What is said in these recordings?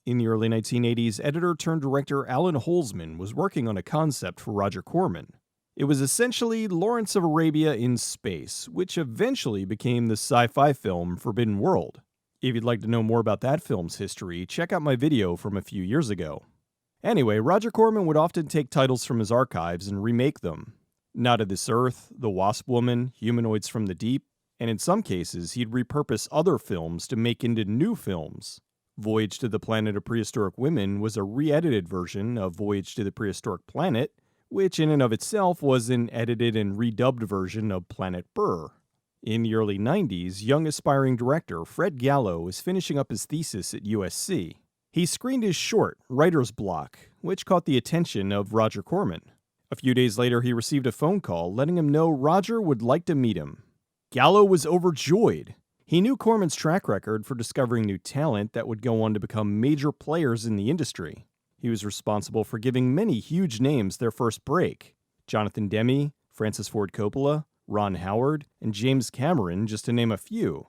In the early 1980s, editor-turned-director Alan Holzman was working on a concept for Roger Corman. It was essentially Lawrence of Arabia in space, which eventually became the sci-fi film Forbidden World. If you'd like to know more about that film's history, check out my video from a few years ago. Anyway, Roger Corman would often take titles from his archives and remake them. Not of This Earth, The Wasp Woman, Humanoids from the Deep, and in some cases, he'd repurpose other films to make into new films. Voyage to the Planet of Prehistoric Women was a re-edited version of Voyage to the Prehistoric Planet, which in and of itself was an edited and redubbed version of Planet Burr. In the early 90s, young aspiring director Fred Gallo was finishing up his thesis at USC. He screened his short, Writer's Block, which caught the attention of Roger Corman. A few days later, he received a phone call letting him know Roger would like to meet him. Gallo was overjoyed. He knew Corman's track record for discovering new talent that would go on to become major players in the industry. He was responsible for giving many huge names their first break. Jonathan Demme, Francis Ford Coppola, Ron Howard, and James Cameron, just to name a few.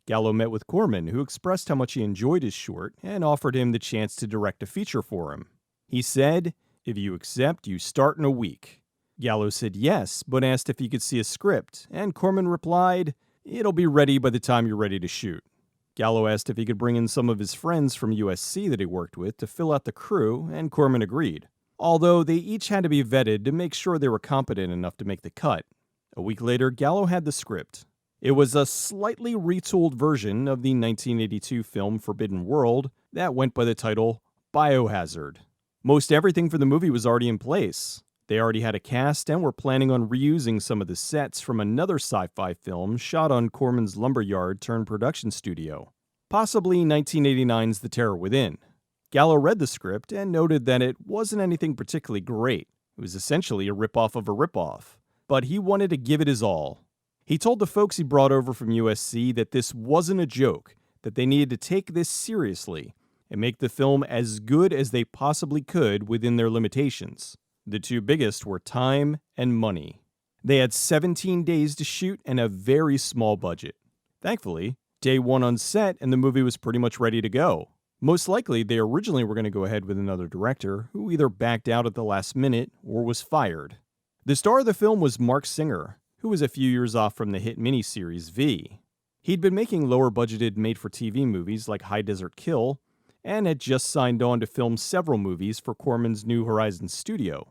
Gallo met with Corman, who expressed how much he enjoyed his short and offered him the chance to direct a feature for him. He said, "If you accept, you start in a week." Gallo said yes, but asked if he could see a script, and Corman replied, "It'll be ready by the time you're ready to shoot." Gallo asked if he could bring in some of his friends from USC that he worked with to fill out the crew, and Corman agreed, although they each had to be vetted to make sure they were competent enough to make the cut. A week later, Gallo had the script. It was a slightly retooled version of the 1982 film Forbidden World that went by the title Biohazard. Most everything for the movie was already in place. They already had a cast and were planning on reusing some of the sets from another sci-fi film shot on Corman's lumberyard turned production studio, possibly 1989's The Terror Within. Gallo read the script and noted that it wasn't anything particularly great. It was essentially a ripoff of a ripoff, but he wanted to give it his all. He told the folks he brought over from USC that this wasn't a joke, that they needed to take this seriously and make the film as good as they possibly could within their limitations. The two biggest were time and money. They had 17 days to shoot and a very small budget. Thankfully, day one on set and the movie was pretty much ready to go. Most likely, they originally were going to go ahead with another director who either backed out at the last minute or was fired. The star of the film was Mark Singer, who was a few years off from the hit miniseries V. He'd been making lower-budgeted made-for-TV movies like High Desert Kill, and had just signed on to film several movies for Corman's New Horizons studio.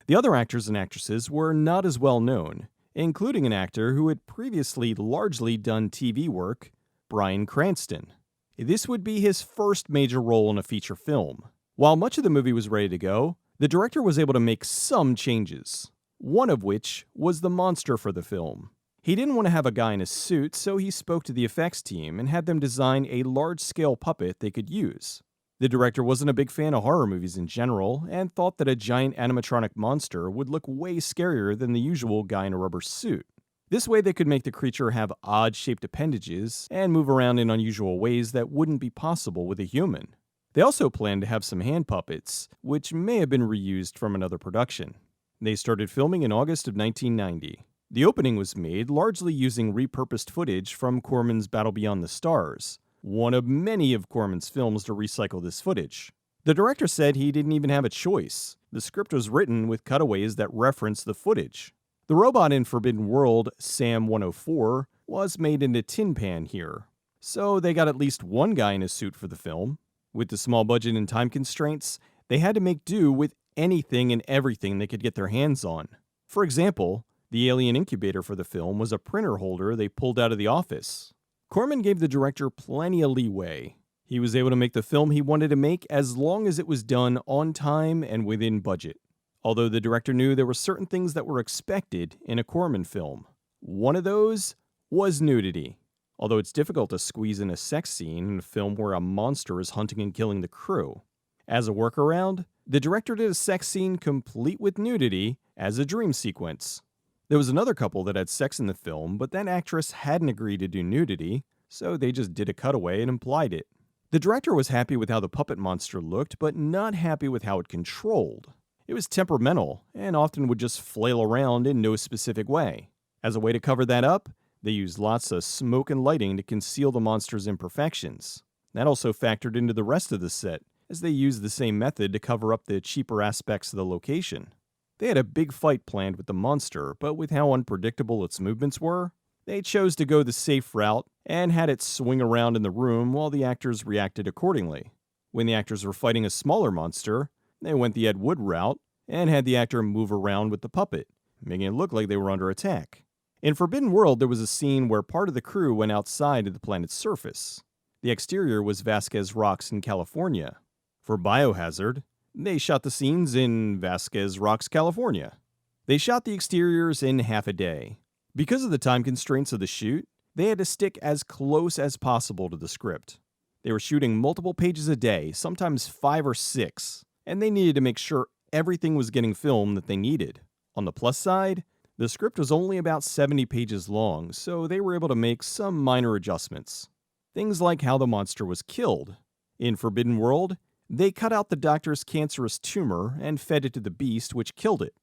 The other actors and actresses were not as well known, including an actor who had previously largely done TV work, Bryan Cranston. This would be his first major role in a feature film. While much of the movie was ready to go, the director was able to make some changes, one of which was the monster for the film. He didn't want to have a guy in a suit, so he spoke to the effects team and had them design a large-scale puppet they could use. The director wasn't a big fan of horror movies in general, and thought that a giant animatronic monster would look way scarier than the usual guy in a rubber suit. This way they could make the creature have odd-shaped appendages and move around in unusual ways that wouldn't be possible with a human. They also planned to have some hand puppets, which may have been reused from another production. They started filming in August of 1990. The opening was made largely using repurposed footage from Corman's Battle Beyond the Stars, one of many of Corman's films to recycle this footage. The director said he didn't even have a choice. The script was written with cutaways that referenced the footage. The robot in Forbidden World, Sam 104, was made into Tin Pan here. So they got at least one guy in a suit for the film. With the small budget and time constraints, they had to make do with anything and everything they could get their hands on. For example, the alien incubator for the film was a printer holder they pulled out of the office. Corman gave the director plenty of leeway. He was able to make the film he wanted to make as long as it was done on time and within budget. Although the director knew there were certain things that were expected in a Corman film. One of those was nudity. Although it's difficult to squeeze in a sex scene in a film where a monster is hunting and killing the crew. As a workaround, the director did a sex scene complete with nudity as a dream sequence. There was another couple that had sex in the film, but that actress hadn't agreed to do nudity, so they just did a cutaway and implied it. The director was happy with how the puppet monster looked, but not happy with how it controlled. It was temperamental, and often would just flail around in no specific way. As a way to cover that up, they used lots of smoke and lighting to conceal the monster's imperfections. That also factored into the rest of the set, as they used the same method to cover up the cheaper aspects of the location. They had a big fight planned with the monster, but with how unpredictable its movements were, they chose to go the safe route and had it swing around in the room while the actors reacted accordingly. When the actors were fighting a smaller monster, they went the Ed Wood route and had the actor move around with the puppet, making it look like they were under attack. In Forbidden World, there was a scene where part of the crew went outside to the planet's surface. The exterior was Vasquez Rocks in California. For Biohazard, they shot the scenes in Vasquez Rocks, California. They shot the exteriors in half a day. Because of the time constraints of the shoot, they had to stick as close as possible to the script. They were shooting multiple pages a day, sometimes 5 or 6, and they needed to make sure everything was getting filmed that they needed. On the plus side, the script was only about 70 pages long, so they were able to make some minor adjustments. Things like how the monster was killed. In Forbidden World, they cut out the doctor's cancerous tumor and fed it to the beast, which killed it.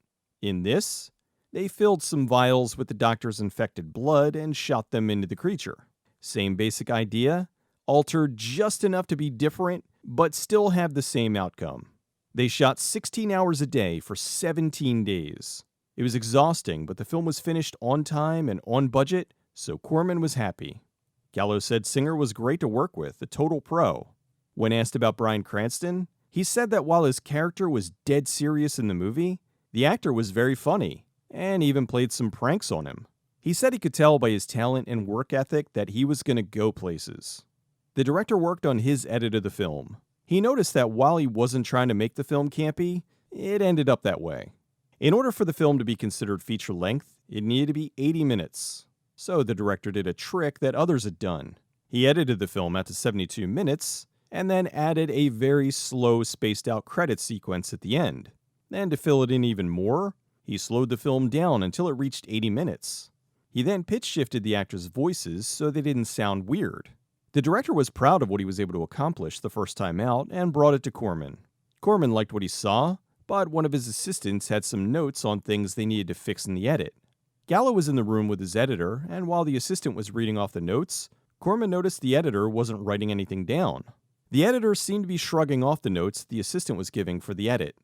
In this, they filled some vials with the doctor's infected blood and shot them into the creature. Same basic idea, altered just enough to be different, but still have the same outcome. They shot 16 hours a day for 17 days. It was exhausting, but the film was finished on time and on budget, so Corman was happy. Gallo said Singer was great to work with, a total pro. When asked about Bryan Cranston, he said that while his character was dead serious in the movie, the actor was very funny, and even played some pranks on him. He said he could tell by his talent and work ethic that he was going to go places. The director worked on his edit of the film. He noticed that while he wasn't trying to make the film campy, it ended up that way. In order for the film to be considered feature length, it needed to be 80 minutes. So the director did a trick that others had done. He edited the film out to 72 minutes, and then added a very slow, spaced-out credit sequence at the end. And to fill it in even more, he slowed the film down until it reached 80 minutes. He then pitch-shifted the actors' voices so they didn't sound weird. The director was proud of what he was able to accomplish the first time out and brought it to Corman. Corman liked what he saw, but one of his assistants had some notes on things they needed to fix in the edit. Gallo was in the room with his editor, and while the assistant was reading off the notes, Corman noticed the editor wasn't writing anything down. The editor seemed to be shrugging off the notes the assistant was giving for the edit.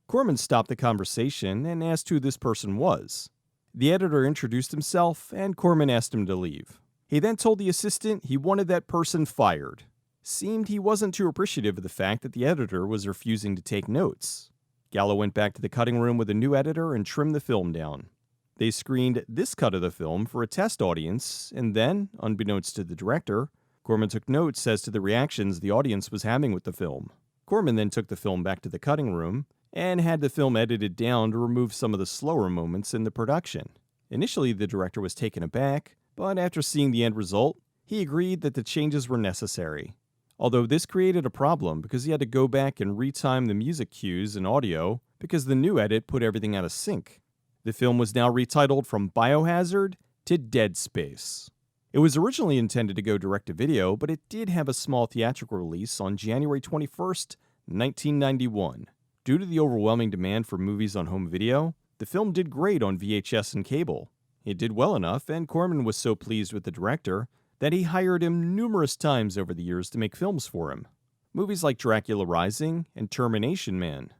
Corman stopped the conversation and asked who this person was. The editor introduced himself, and Corman asked him to leave. He then told the assistant he wanted that person fired. Seemed he wasn't too appreciative of the fact that the editor was refusing to take notes. Gallo went back to the cutting room with a new editor and trimmed the film down. They screened this cut of the film for a test audience, and then, unbeknownst to the director, Corman took notes as to the reactions the audience was having with the film. Corman then took the film back to the cutting room and had the film edited down to remove some of the slower moments in the production. Initially, the director was taken aback, but after seeing the end result, he agreed that the changes were necessary. Although this created a problem because he had to go back and retime the music cues and audio because the new edit put everything out of sync. The film was now retitled from Biohazard to Dead Space. It was originally intended to go direct-to-video, but it did have a small theatrical release on January 21st, 1991. Due to the overwhelming demand for movies on home video, the film did great on VHS and cable. It did well enough, and Corman was so pleased with the director that he hired him numerous times over the years to make films for him. Movies like Dracula Rising and Termination Man.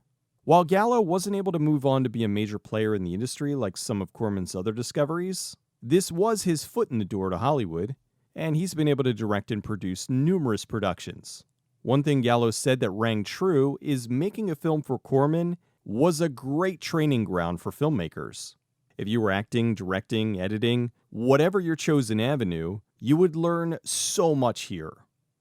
While Gallo wasn't able to move on to be a major player in the industry like some of Corman's other discoveries, this was his foot in the door to Hollywood, and he's been able to direct and produce numerous productions. One thing Gallo said that rang true is making a film for Corman was a great training ground for filmmakers. If you were acting, directing, editing, whatever your chosen avenue, you would learn so much here.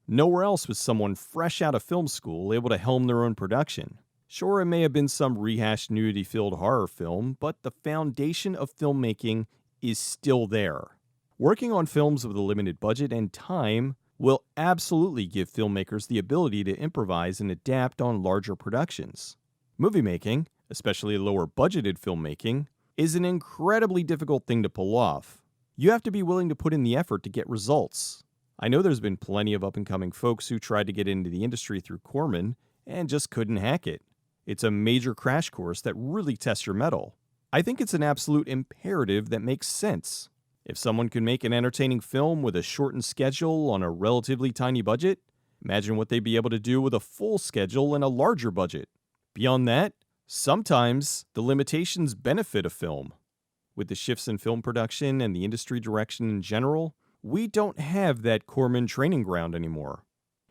Nowhere else was someone fresh out of film school able to helm their own production. Sure, it may have been some rehashed nudity-filled horror film, but the foundation of filmmaking is still there. Working on films with a limited budget and time will absolutely give filmmakers the ability to improvise and adapt on larger productions. Movie making, especially lower budgeted filmmaking, is an incredibly difficult thing to pull off. You have to be willing to put in the effort to get results. I know there's been plenty of up-and-coming folks who tried to get into the industry through Corman and just couldn't hack it. It's a major crash course that really tests your mettle. I think it's an absolute imperative that makes sense. If someone can make an entertaining film with a shortened schedule on a relatively tiny budget, Imagine what they'd be able to do with a full schedule and a larger budget. Beyond that, sometimes the limitations benefit a film. With the shifts in film production and the industry direction in general, we don't have that Corman training ground anymore.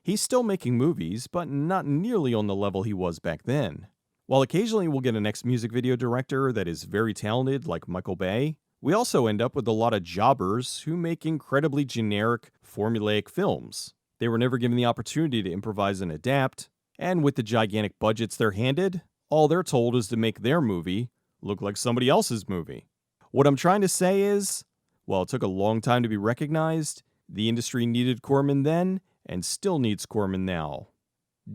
He's still making movies, but not nearly on the level he was back then. While occasionally we'll get a next music video director that is very talented like Michael Bay, we also end up with a lot of jobbers who make incredibly generic, formulaic films. They were never given the opportunity to improvise and adapt, and with the gigantic budgets they're handed, all they're told is to make their movie look like somebody else's movie. What I'm trying to say is, while it took a long time to be recognized, the industry needed Corman then and still needs Corman now.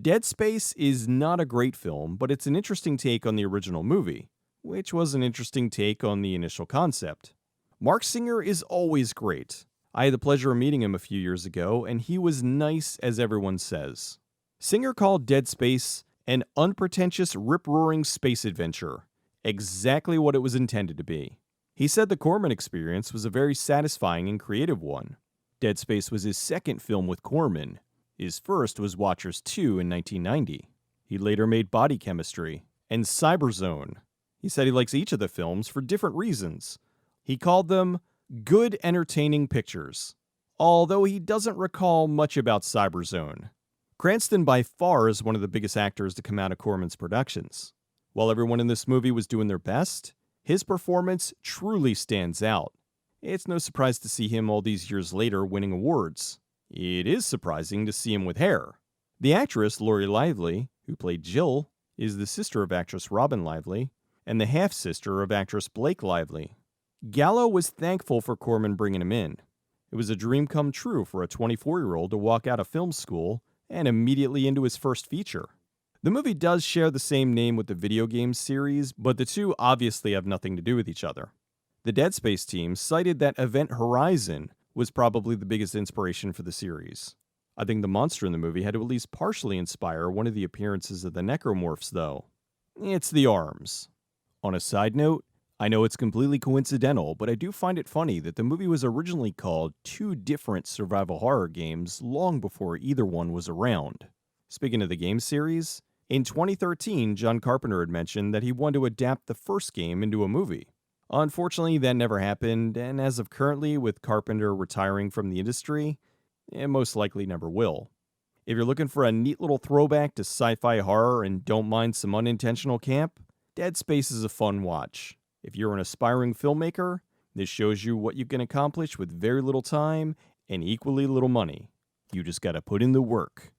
Dead Space is not a great film, but it's an interesting take on the original movie, which was an interesting take on the initial concept. Mark Singer is always great. I had the pleasure of meeting him a few years ago, and he was nice as everyone says. Singer called Dead Space an unpretentious, rip-roaring space adventure, exactly what it was intended to be. He said the Corman experience was a very satisfying and creative one. Dead Space was his second film with Corman. His first was Watchers 2 in 1990. He later made Body Chemistry and Cyberzone. He said he likes each of the films for different reasons. He called them good, entertaining pictures, although he doesn't recall much about Cyberzone. Cranston by far is one of the biggest actors to come out of Corman's productions. While everyone in this movie was doing their best, his performance truly stands out. It's no surprise to see him all these years later winning awards. It is surprising to see him with hair. The actress, Lori Lively, who played Jill, is the sister of actress Robin Lively, and the half-sister of actress Blake Lively. Gallo was thankful for Corman bringing him in. It was a dream come true for a 24-year-old to walk out of film school and immediately into his first feature. The movie does share the same name with the video game series, but the two obviously have nothing to do with each other. The Dead Space team cited that Event Horizon was probably the biggest inspiration for the series. I think the monster in the movie had to at least partially inspire one of the appearances of the necromorphs, though. It's the arms. On a side note, I know it's completely coincidental, but I do find it funny that the movie was originally called two different survival horror games long before either one was around. Speaking of the game series, in 2013, John Carpenter had mentioned that he wanted to adapt the first game into a movie. Unfortunately, that never happened, and as of currently, with Carpenter retiring from the industry, it most likely never will. If you're looking for a neat little throwback to sci-fi horror and don't mind some unintentional camp, Dead Space is a fun watch. If you're an aspiring filmmaker, this shows you what you can accomplish with very little time and equally little money. You just gotta put in the work.